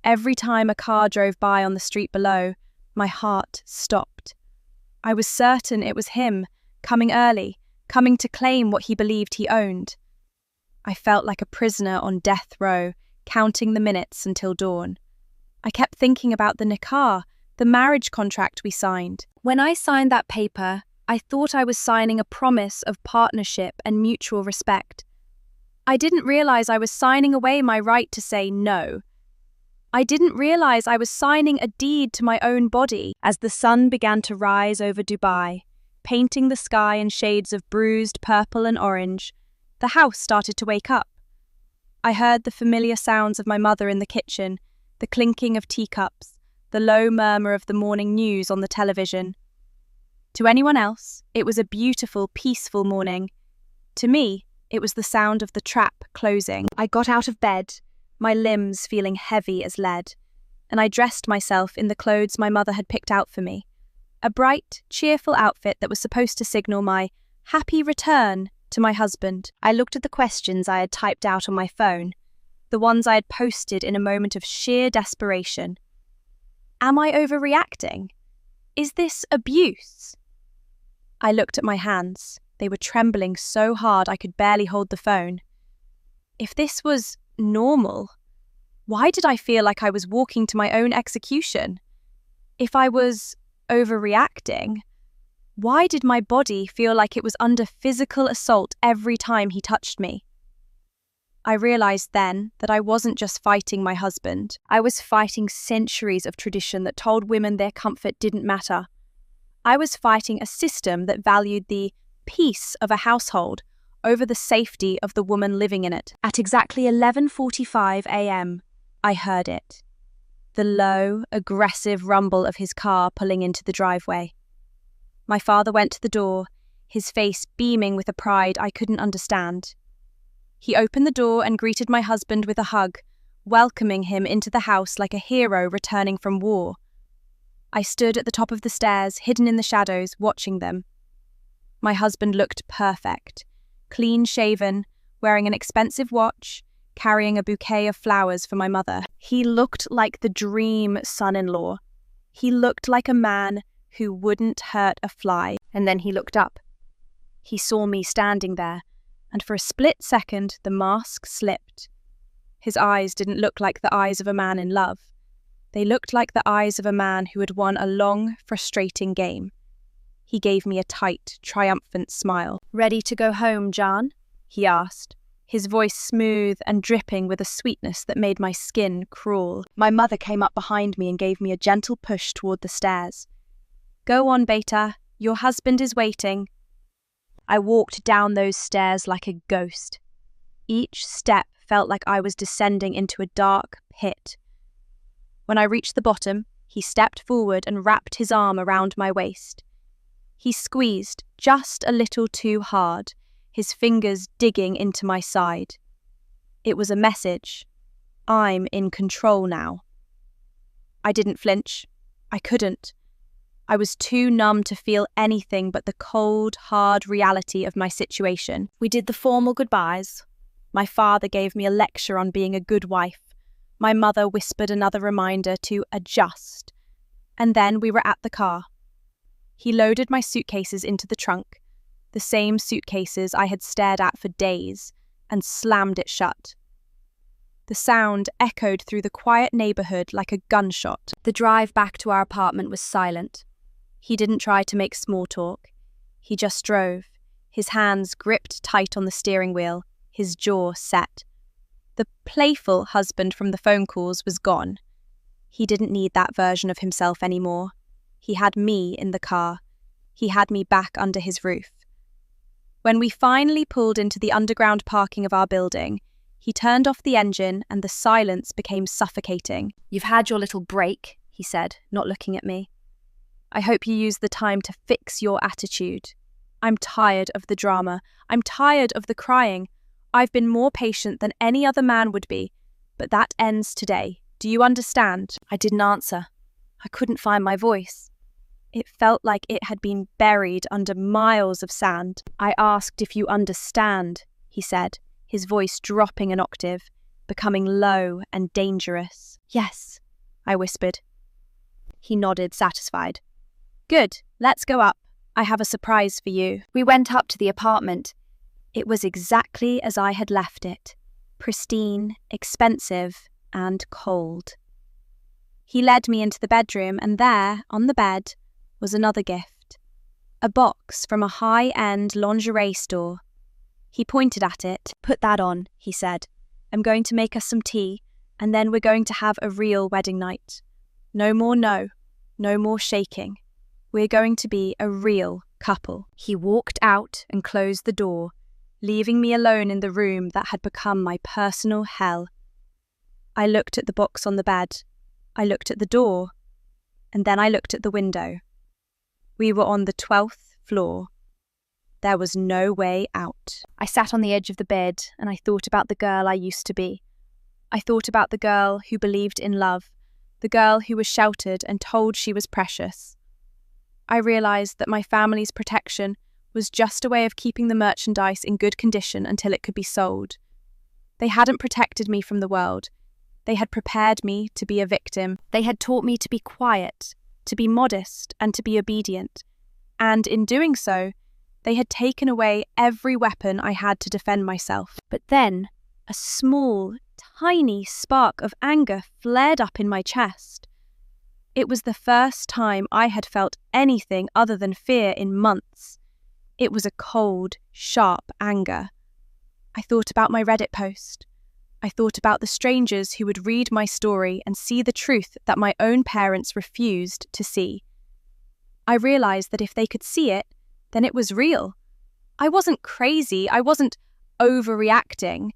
Every time a car drove by on the street below, my heart stopped. I was certain it was him, coming early, coming to claim what he believed he owned. I felt like a prisoner on death row, counting the minutes until dawn. I kept thinking about the nikah, the marriage contract we signed. When I signed that paper, I thought I was signing a promise of partnership and mutual respect. I didn't realize I was signing away my right to say no. I didn't realize I was signing a deed to my own body. As the sun began to rise over Dubai, painting the sky in shades of bruised purple and orange, the house started to wake up. I heard the familiar sounds of my mother in the kitchen, the clinking of teacups, the low murmur of the morning news on the television. To anyone else, it was a beautiful, peaceful morning. To me, it was the sound of the trap closing. I got out of bed, my limbs feeling heavy as lead, and I dressed myself in the clothes my mother had picked out for me. A bright, cheerful outfit that was supposed to signal my happy return to my husband. I looked at the questions I had typed out on my phone, the ones I had posted in a moment of sheer desperation. Am I overreacting? Is this abuse? I looked at my hands. They were trembling so hard I could barely hold the phone. If this was normal, why did I feel like I was walking to my own execution? If I was overreacting, why did my body feel like it was under physical assault every time he touched me? I realized then that I wasn't just fighting my husband. I was fighting centuries of tradition that told women their comfort didn't matter. I was fighting a system that valued the peace of a household over the safety of the woman living in it. At exactly 11:45 a.m., I heard it. The low, aggressive rumble of his car pulling into the driveway. My father went to the door, his face beaming with a pride I couldn't understand. He opened the door and greeted my husband with a hug, welcoming him into the house like a hero returning from war. I stood at the top of the stairs, hidden in the shadows, watching them. My husband looked perfect, clean-shaven, wearing an expensive watch, carrying a bouquet of flowers for my mother. He looked like the dream son-in-law. He looked like a man who wouldn't hurt a fly. And then he looked up. He saw me standing there, and for a split second the mask slipped. His eyes didn't look like the eyes of a man in love. They looked like the eyes of a man who had won a long, frustrating game. He gave me a tight, triumphant smile. "Ready to go home, John?" he asked, his voice smooth and dripping with a sweetness that made my skin crawl. My mother came up behind me and gave me a gentle push toward the stairs. "Go on, Beta. Your husband is waiting." I walked down those stairs like a ghost. Each step felt like I was descending into a dark pit. When I reached the bottom, he stepped forward and wrapped his arm around my waist. He squeezed just a little too hard, his fingers digging into my side. It was a message. I'm in control now. I didn't flinch. I couldn't. I was too numb to feel anything but the cold, hard reality of my situation. We did the formal goodbyes. My father gave me a lecture on being a good wife, My mother whispered another reminder to adjust. And then we were at the car. He loaded my suitcases into the trunk, the same suitcases I had stared at for days, and slammed it shut. The sound echoed through the quiet neighborhood like a gunshot. The drive back to our apartment was silent. He didn't try to make small talk. He just drove, his hands gripped tight on the steering wheel, his jaw set. The playful husband from the phone calls was gone. He didn't need that version of himself anymore. He had me in the car. He had me back under his roof. When we finally pulled into the underground parking of our building, he turned off the engine and the silence became suffocating. "You've had your little break," he said, not looking at me. "I hope you use the time to fix your attitude. I'm tired of the drama. I'm tired of the crying. I've been more patient than any other man would be, but that ends today. Do you understand?" I didn't answer. I couldn't find my voice. It felt like it had been buried under miles of sand. "I asked if you understand," he said, his voice dropping an octave, becoming low and dangerous. "Yes," I whispered. He nodded, satisfied. "Good, let's go up. I have a surprise for you." We went up to the apartment. It was exactly as I had left it, pristine, expensive, and cold. He led me into the bedroom, and there, on the bed, was another gift. A box from a high-end lingerie store. He pointed at it. "Put that on," he said. "I'm going to make us some tea, and then we're going to have a real wedding night. No more shaking. We're going to be a real couple." He walked out and closed the door, leaving me alone in the room that had become my personal hell. I looked at the box on the bed. I looked at the door. And then I looked at the window. We were on the 12th floor. There was no way out. I sat on the edge of the bed and I thought about the girl I used to be. I thought about the girl who believed in love, the girl who was sheltered and told she was precious. I realized that my family's protection was just a way of keeping the merchandise in good condition until it could be sold. They hadn't protected me from the world. They had prepared me to be a victim. They had taught me to be quiet, to be modest, and to be obedient. And in doing so, they had taken away every weapon I had to defend myself. But then, a small, tiny spark of anger flared up in my chest. It was the first time I had felt anything other than fear in months. It was a cold, sharp anger. I thought about my Reddit post. I thought about the strangers who would read my story and see the truth that my own parents refused to see. I realized that if they could see it, then it was real. I wasn't crazy. I wasn't overreacting.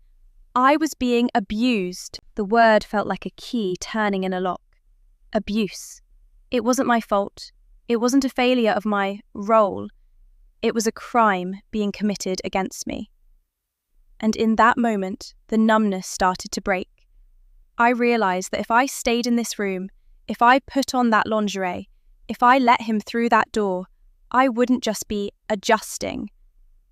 I was being abused. The word felt like a key turning in a lock. Abuse. It wasn't my fault. It wasn't a failure of my role. It was a crime being committed against me. And in that moment, the numbness started to break. I realized that if I stayed in this room, if I put on that lingerie, if I let him through that door, I wouldn't just be adjusting.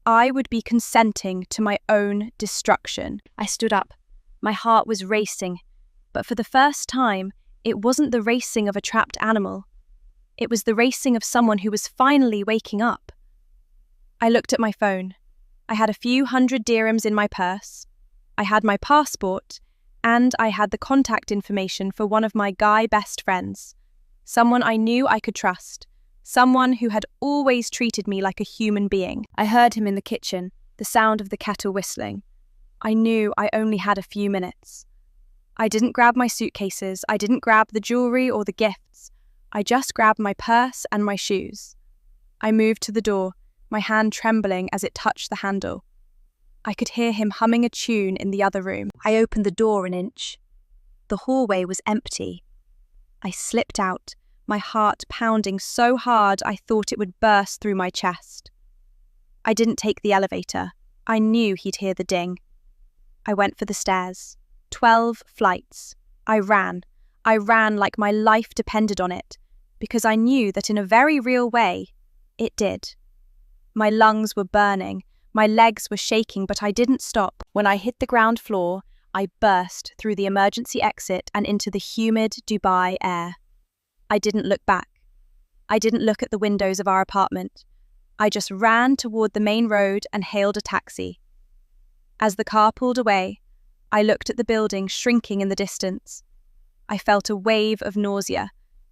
I would be consenting to my own destruction. I stood up. My heart was racing, but for the first time, it wasn't the racing of a trapped animal. It was the racing of someone who was finally waking up. I looked at my phone. I had a few hundred dirhams in my purse. I had my passport, and I had the contact information for one of my guy best friends, someone I knew I could trust, someone who had always treated me like a human being. I heard him in the kitchen, the sound of the kettle whistling. I knew I only had a few minutes. I didn't grab my suitcases, I didn't grab the jewelry or the gifts. I just grabbed my purse and my shoes. I moved to the door, my hand trembling as it touched the handle. I could hear him humming a tune in the other room. I opened the door an inch. The hallway was empty. I slipped out, my heart pounding so hard I thought it would burst through my chest. I didn't take the elevator. I knew he'd hear the ding. I went for the stairs. 12 flights. I ran like my life depended on it, because I knew that in a very real way, it did. My lungs were burning, my legs were shaking, but I didn't stop. When I hit the ground floor, I burst through the emergency exit and into the humid Dubai air. I didn't look back. I didn't look at the windows of our apartment. I just ran toward the main road and hailed a taxi. As the car pulled away, I looked at the building shrinking in the distance. I felt a wave of nausea,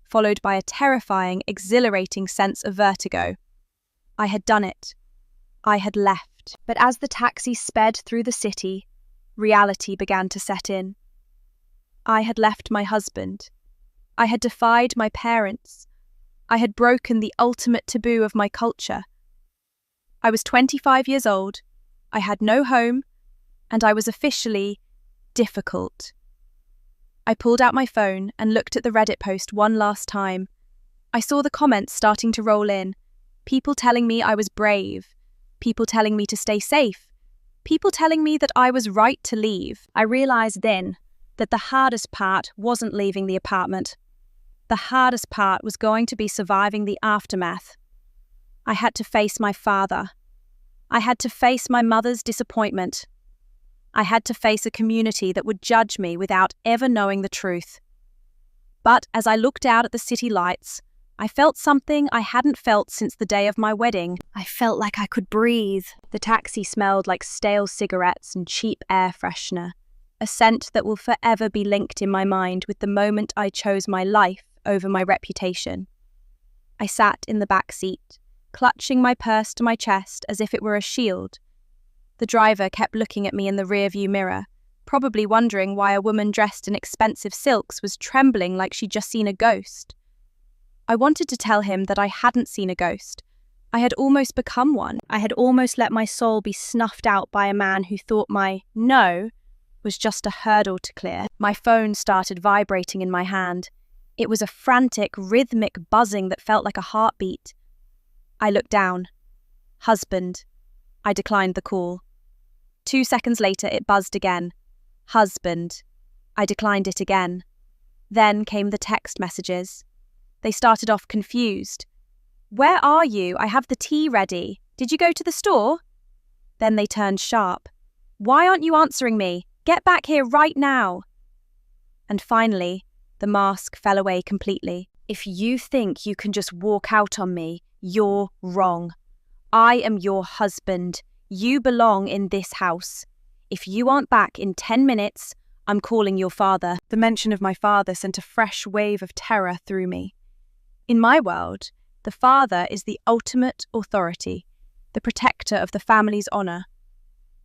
followed by a terrifying, exhilarating sense of vertigo. I had done it. I had left. But as the taxi sped through the city, reality began to set in. I had left my husband. I had defied my parents. I had broken the ultimate taboo of my culture. I was 25 years old, I had no home, and I was officially difficult. I pulled out my phone and looked at the Reddit post one last time. I saw the comments starting to roll in. People telling me I was brave. People telling me to stay safe. People telling me that I was right to leave. I realized then that the hardest part wasn't leaving the apartment. The hardest part was going to be surviving the aftermath. I had to face my father. I had to face my mother's disappointment. I had to face a community that would judge me without ever knowing the truth. But as I looked out at the city lights, I felt something I hadn't felt since the day of my wedding. I felt like I could breathe. The taxi smelled like stale cigarettes and cheap air freshener, a scent that will forever be linked in my mind with the moment I chose my life over my reputation. I sat in the back seat, clutching my purse to my chest as if it were a shield. The driver kept looking at me in the rearview mirror, probably wondering why a woman dressed in expensive silks was trembling like she'd just seen a ghost. I wanted to tell him that I hadn't seen a ghost. I had almost become one. I had almost let my soul be snuffed out by a man who thought my no was just a hurdle to clear. My phone started vibrating in my hand. It was a frantic, rhythmic buzzing that felt like a heartbeat. I looked down. Husband. I declined the call. 2 seconds later, it buzzed again. Husband. I declined it again. Then came the text messages. They started off confused. Where are you? I have the tea ready. Did you go to the store? Then they turned sharp. Why aren't you answering me? Get back here right now. And finally, the mask fell away completely. If you think you can just walk out on me, you're wrong. I am your husband. You belong in this house. If you aren't back in 10 minutes, I'm calling your father. The mention of my father sent a fresh wave of terror through me. In my world, the father is the ultimate authority, the protector of the family's honor.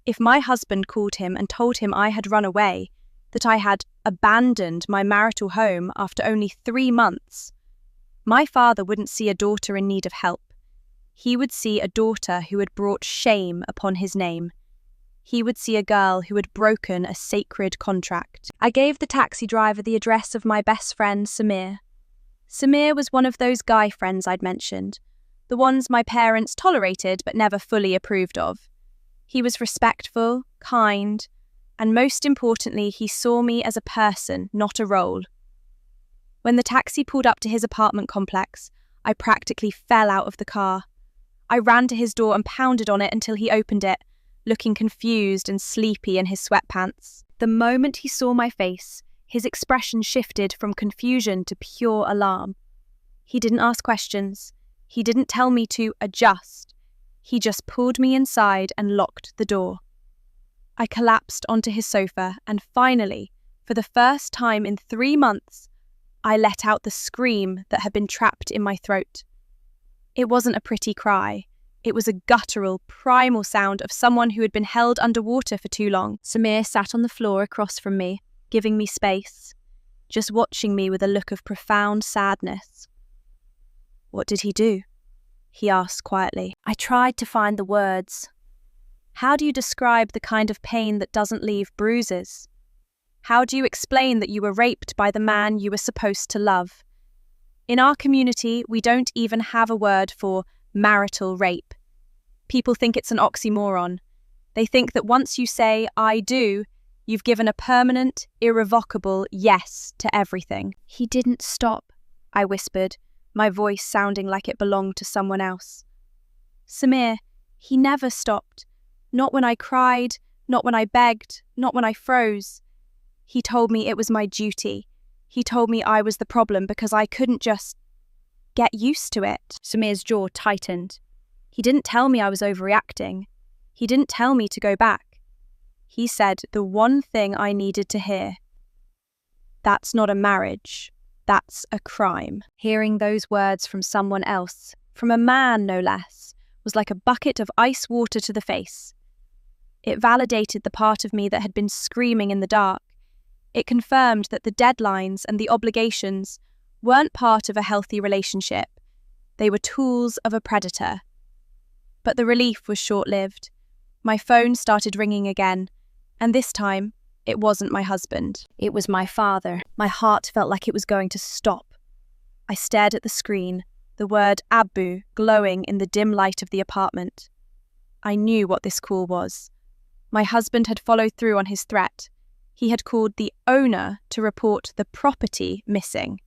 If my husband called him and told him I had run away, that I had abandoned my marital home after only 3 months, my father wouldn't see a daughter in need of help. He would see a daughter who had brought shame upon his name. He would see a girl who had broken a sacred contract. I gave the taxi driver the address of my best friend, Samir. Samir was one of those guy friends I'd mentioned, the ones my parents tolerated but never fully approved of. He was respectful, kind, and most importantly, he saw me as a person, not a role. When the taxi pulled up to his apartment complex, I practically fell out of the car. I ran to his door and pounded on it until he opened it, looking confused and sleepy in his sweatpants. The moment he saw my face, his expression shifted from confusion to pure alarm. He didn't ask questions. He didn't tell me to adjust. He just pulled me inside and locked the door. I collapsed onto his sofa and finally, for the first time in 3 months, I let out the scream that had been trapped in my throat. It wasn't a pretty cry. It was a guttural, primal sound of someone who had been held underwater for too long. Samir sat on the floor across from me, giving me space, just watching me with a look of profound sadness. What did he do? He asked quietly. I tried to find the words. How do you describe the kind of pain that doesn't leave bruises? How do you explain that you were raped by the man you were supposed to love? In our community, we don't even have a word for marital rape. People think it's an oxymoron. They think that once you say, I do, you've given a permanent, irrevocable yes to everything. He didn't stop, I whispered, my voice sounding like it belonged to someone else. Samir, he never stopped. Not when I cried, not when I begged, not when I froze. He told me it was my duty. He told me I was the problem because I couldn't just get used to it. Samir's jaw tightened. He didn't tell me I was overreacting. He didn't tell me to go back. He said the one thing I needed to hear. That's not a marriage. That's a crime. Hearing those words from someone else, from a man no less, was like a bucket of ice water to the face. It validated the part of me that had been screaming in the dark. It confirmed that the deadlines and the obligations weren't part of a healthy relationship. They were tools of a predator. But the relief was short-lived. My phone started ringing again, and this time, it wasn't my husband. It was my father. My heart felt like it was going to stop. I stared at the screen, the word Abu glowing in the dim light of the apartment. I knew what this call was. My husband had followed through on his threat. He had called the owner to report the property missing.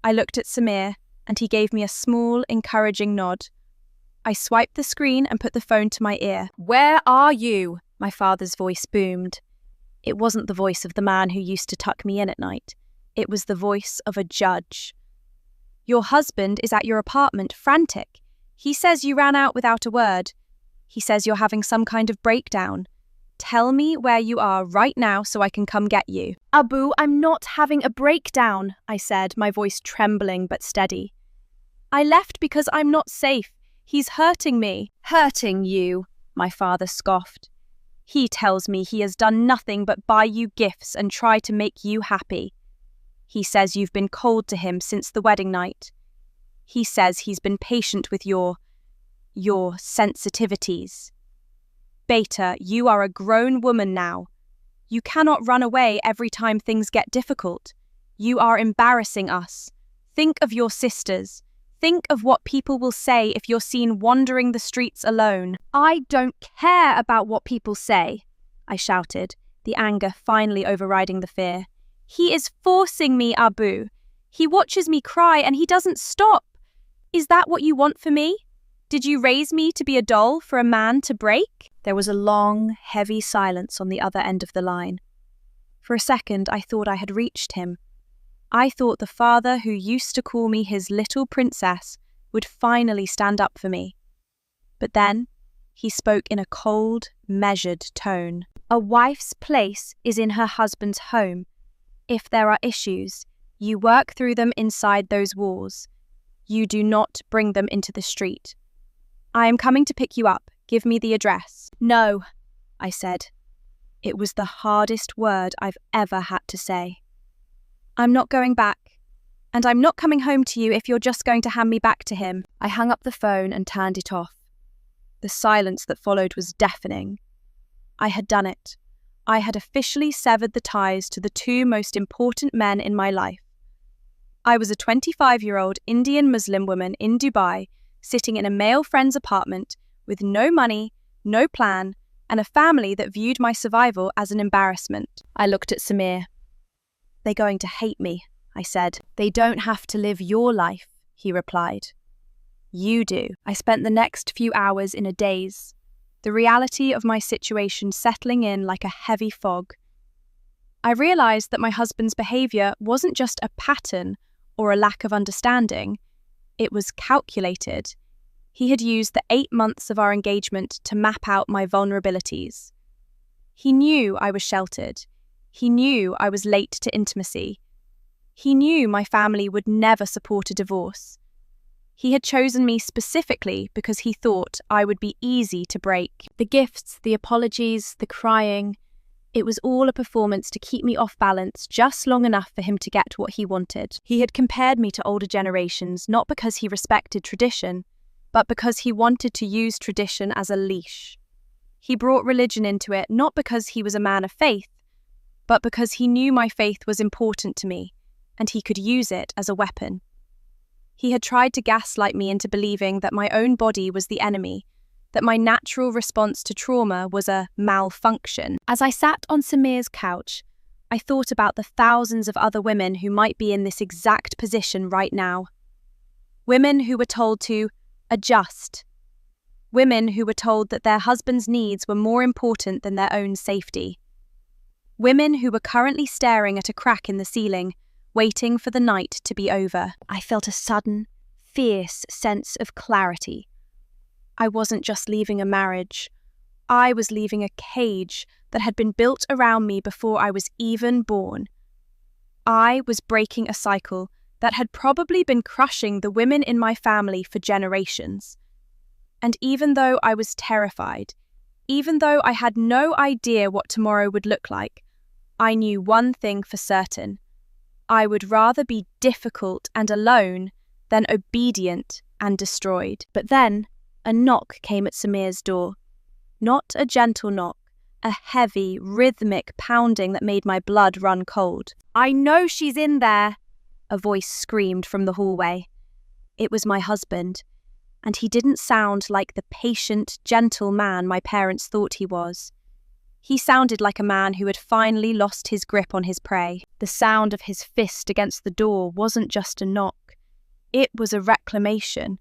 I looked at Samir, and he gave me a small, encouraging nod. I swiped the screen and put the phone to my ear. "Where are you?" my father's voice boomed. It wasn't the voice of the man who used to tuck me in at night. It was the voice of a judge. "Your husband is at your apartment, frantic. He says you ran out without a word. He says you're having some kind of breakdown. Tell me where you are right now so I can come get you." "Abu, I'm not having a breakdown," I said, my voice trembling but steady. "I left because I'm not safe. He's hurting me." "Hurting you?" my father scoffed. "He tells me he has done nothing but buy you gifts and try to make you happy. He says you've been cold to him since the wedding night. He says he's been patient with your sensitivities. Beta, you are a grown woman now. You cannot run away every time things get difficult. You are embarrassing us. Think of your sisters. Think of what people will say if you're seen wandering the streets alone." "I don't care about what people say," I shouted, the anger finally overriding the fear. "He is forcing me, Abu. He watches me cry and he doesn't stop. Is that what you want for me? Did you raise me to be a doll for a man to break?" There was a long, heavy silence on the other end of the line. For a second, I thought I had reached him. I thought the father who used to call me his little princess would finally stand up for me. But then, he spoke in a cold, measured tone. "A wife's place is in her husband's home. If there are issues, you work through them inside those walls. You do not bring them into the street. I am coming to pick you up. Give me the address." "No," I said. It was the hardest word I've ever had to say. "I'm not going back, and I'm not coming home to you if you're just going to hand me back to him." I hung up the phone and turned it off. The silence that followed was deafening. I had done it. I had officially severed the ties to the two most important men in my life. I was a 25-year-old Indian Muslim woman in Dubai, sitting in a male friend's apartment with no money, no plan, and a family that viewed my survival as an embarrassment. I looked at Samir. "They're going to hate me," I said. "They don't have to live your life," he replied. "You do." I spent the next few hours in a daze, the reality of my situation settling in like a heavy fog. I realized that my husband's behavior wasn't just a pattern or a lack of understanding. It was calculated. He had used the 8 months of our engagement to map out my vulnerabilities. He knew I was sheltered. He knew I was late to intimacy. He knew my family would never support a divorce. He had chosen me specifically because he thought I would be easy to break. The gifts, the apologies, the crying, it was all a performance to keep me off balance just long enough for him to get what he wanted. He had compared me to older generations not because he respected tradition, but because he wanted to use tradition as a leash. He brought religion into it not because he was a man of faith, but because he knew my faith was important to me, and he could use it as a weapon. He had tried to gaslight me into believing that my own body was the enemy, that my natural response to trauma was a malfunction. As I sat on Samir's couch, I thought about the thousands of other women who might be in this exact position right now. Women who were told to adjust. Women who were told that their husband's needs were more important than their own safety. Women who were currently staring at a crack in the ceiling, waiting for the night to be over. I felt a sudden, fierce sense of clarity. I wasn't just leaving a marriage. I was leaving a cage that had been built around me before I was even born. I was breaking a cycle that had probably been crushing the women in my family for generations. And even though I was terrified, even though I had no idea what tomorrow would look like, I knew one thing for certain. I would rather be difficult and alone than obedient and destroyed. But then, a knock came at Samir's door. Not a gentle knock, a heavy, rhythmic pounding that made my blood run cold. "I know she's in there," a voice screamed from the hallway. It was my husband, and he didn't sound like the patient, gentle man my parents thought he was. He sounded like a man who had finally lost his grip on his prey. The sound of his fist against the door wasn't just a knock. It was a reclamation.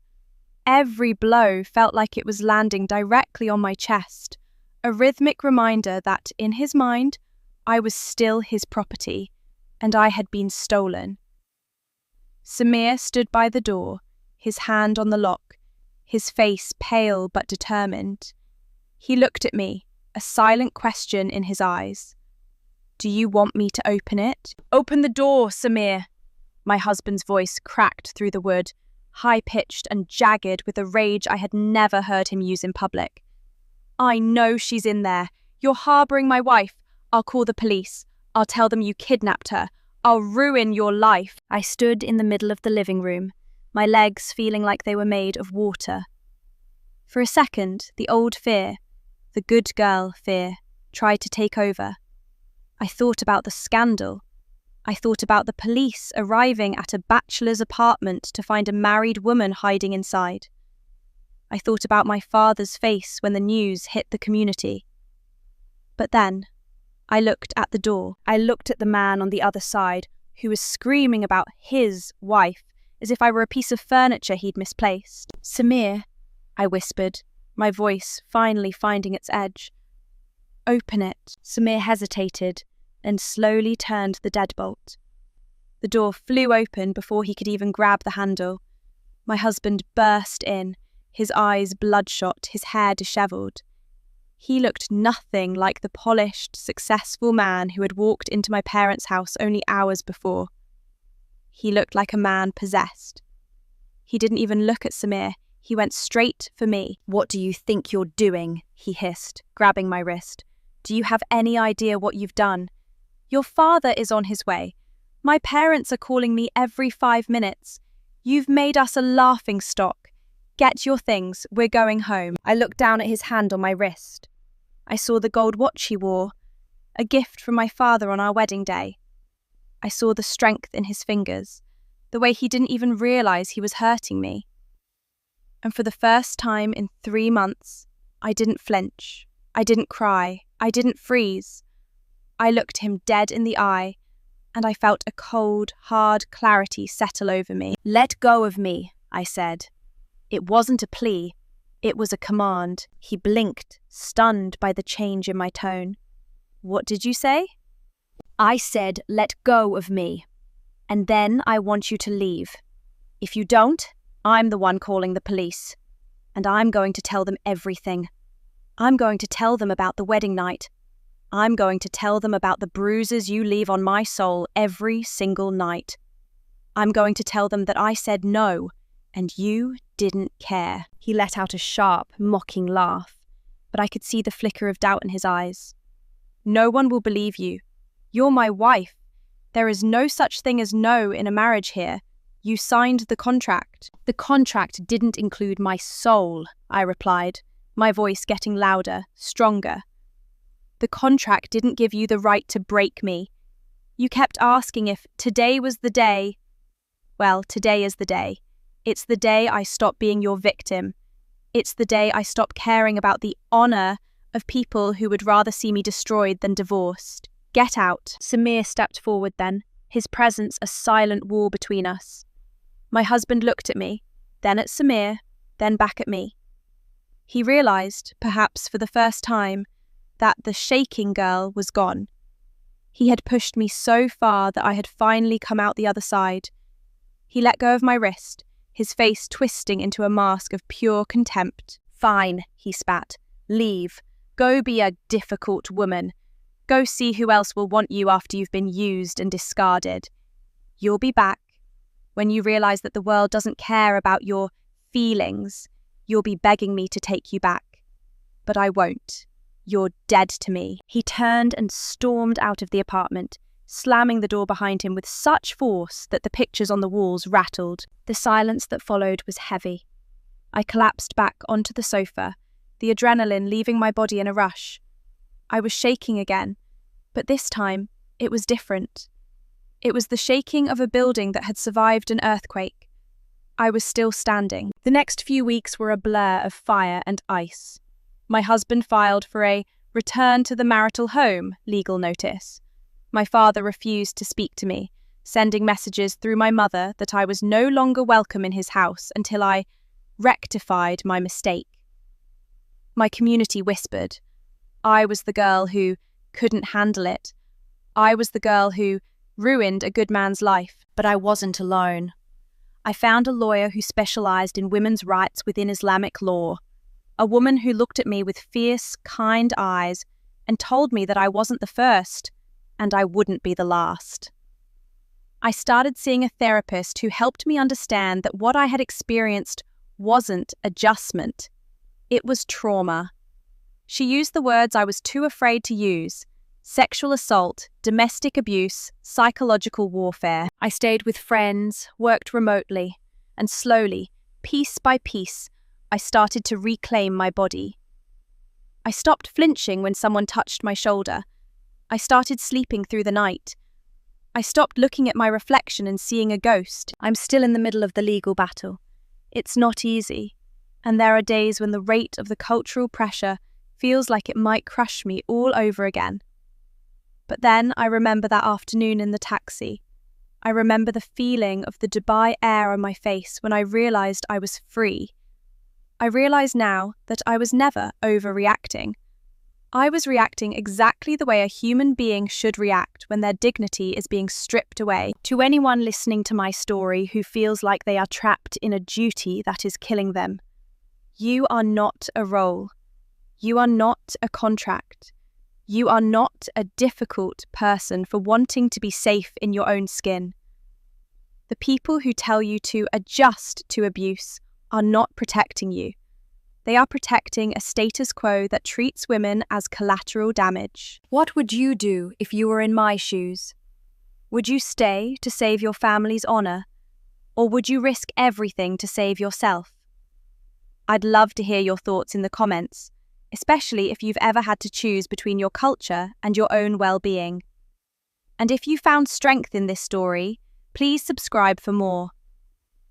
Every blow felt like it was landing directly on my chest, a rhythmic reminder that, in his mind, I was still his property, and I had been stolen. Samir stood by the door, his hand on the lock, his face pale but determined. He looked at me, a silent question in his eyes. "Do you want me to open it?" "Open the door, Samir!" My husband's voice cracked through the wood, high-pitched and jagged with a rage I had never heard him use in public. "I know she's in there. You're harbouring my wife. I'll call the police. I'll tell them you kidnapped her. I'll ruin your life." I stood in the middle of the living room, my legs feeling like they were made of water. For a second, the old fear, the good girl fear, tried to take over. I thought about the scandal. I thought about the police arriving at a bachelor's apartment to find a married woman hiding inside. I thought about my father's face when the news hit the community. But then, I looked at the door. I looked at the man on the other side, who was screaming about his wife, as if I were a piece of furniture he'd misplaced. "Samir," I whispered, my voice finally finding its edge. "Open it." Samir hesitated and slowly turned the deadbolt. The door flew open before he could even grab the handle. My husband burst in, his eyes bloodshot, his hair dishevelled. He looked nothing like the polished, successful man who had walked into my parents' house only hours before. He looked like a man possessed. He didn't even look at Samir. He went straight for me. "What do you think you're doing?" he hissed, grabbing my wrist. "Do you have any idea what you've done? Your father is on his way. My parents are calling me every 5 minutes. You've made us a laughing stock. Get your things, we're going home." I looked down at his hand on my wrist. I saw the gold watch he wore, a gift from my father on our wedding day. I saw the strength in his fingers, the way he didn't even realize he was hurting me. And for the first time in 3 months, I didn't flinch. I didn't cry. I didn't freeze. I looked him dead in the eye, and I felt a cold, hard clarity settle over me. "Let go of me," I said. It wasn't a plea. It was a command. He blinked, stunned by the change in my tone. "What did you say?" "I said, let go of me. And then I want you to leave. If you don't, I'm the one calling the police. And I'm going to tell them everything. I'm going to tell them about the wedding night. I'm going to tell them about the bruises you leave on my soul every single night. I'm going to tell them that I said no, and you didn't care." He let out a sharp, mocking laugh, but I could see the flicker of doubt in his eyes. "No one will believe you. You're my wife. There is no such thing as no in a marriage here. You signed the contract." "The contract didn't include my soul," I replied, my voice getting louder, stronger. "The contract didn't give you the right to break me. You kept asking if today was the day. Well, today is the day. It's the day I stop being your victim. It's the day I stop caring about the honor of people who would rather see me destroyed than divorced. Get out." Samir stepped forward then, his presence a silent wall between us. My husband looked at me, then at Samir, then back at me. He realized, perhaps for the first time, that the shaking girl was gone. He had pushed me so far that I had finally come out the other side. He let go of my wrist, his face twisting into a mask of pure contempt. "Fine," he spat. "Leave. Go be a difficult woman. Go see who else will want you after you've been used and discarded. You'll be back. When you realize that the world doesn't care about your feelings, you'll be begging me to take you back. But I won't. You're dead to me." He turned and stormed out of the apartment, slamming the door behind him with such force that the pictures on the walls rattled. The silence that followed was heavy. I collapsed back onto the sofa, the adrenaline leaving my body in a rush. I was shaking again, but this time it was different. It was the shaking of a building that had survived an earthquake. I was still standing. The next few weeks were a blur of fire and ice. My husband filed for a return to the marital home legal notice. My father refused to speak to me, sending messages through my mother that I was no longer welcome in his house until I rectified my mistake. My community whispered. I was the girl who couldn't handle it. I was the girl who ruined a good man's life, but I wasn't alone. I found a lawyer who specialized in women's rights within Islamic law, a woman who looked at me with fierce, kind eyes and told me that I wasn't the first, and I wouldn't be the last. I started seeing a therapist who helped me understand that what I had experienced wasn't adjustment. It was trauma. She used the words I was too afraid to use: sexual assault, domestic abuse, psychological warfare. I stayed with friends, worked remotely, and slowly, piece by piece, I started to reclaim my body. I stopped flinching when someone touched my shoulder. I started sleeping through the night. I stopped looking at my reflection and seeing a ghost. I'm still in the middle of the legal battle. It's not easy, and there are days when the weight of the cultural pressure feels like it might crush me all over again. But then I remember that afternoon in the taxi. I remember the feeling of the Dubai air on my face when I realized I was free. I realize now that I was never overreacting. I was reacting exactly the way a human being should react when their dignity is being stripped away. To anyone listening to my story who feels like they are trapped in a duty that is killing them, you are not a role. You are not a contract. You are not a difficult person for wanting to be safe in your own skin. The people who tell you to adjust to abuse are not protecting you. They are protecting a status quo that treats women as collateral damage. What would you do if you were in my shoes? Would you stay to save your family's honor, or would you risk everything to save yourself? I'd love to hear your thoughts in the comments, especially if you've ever had to choose between your culture and your own well-being. And if you found strength in this story, please subscribe for more.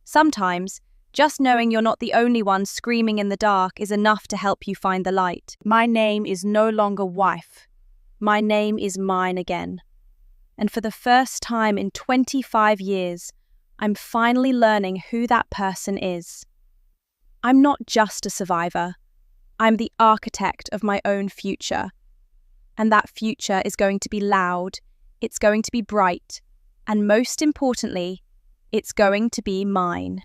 Sometimes, just knowing you're not the only one screaming in the dark is enough to help you find the light. My name is no longer wife. My name is mine again. And for the first time in 25 years, I'm finally learning who that person is. I'm not just a survivor. I'm the architect of my own future. And that future is going to be loud, it's going to be bright, and most importantly, it's going to be mine.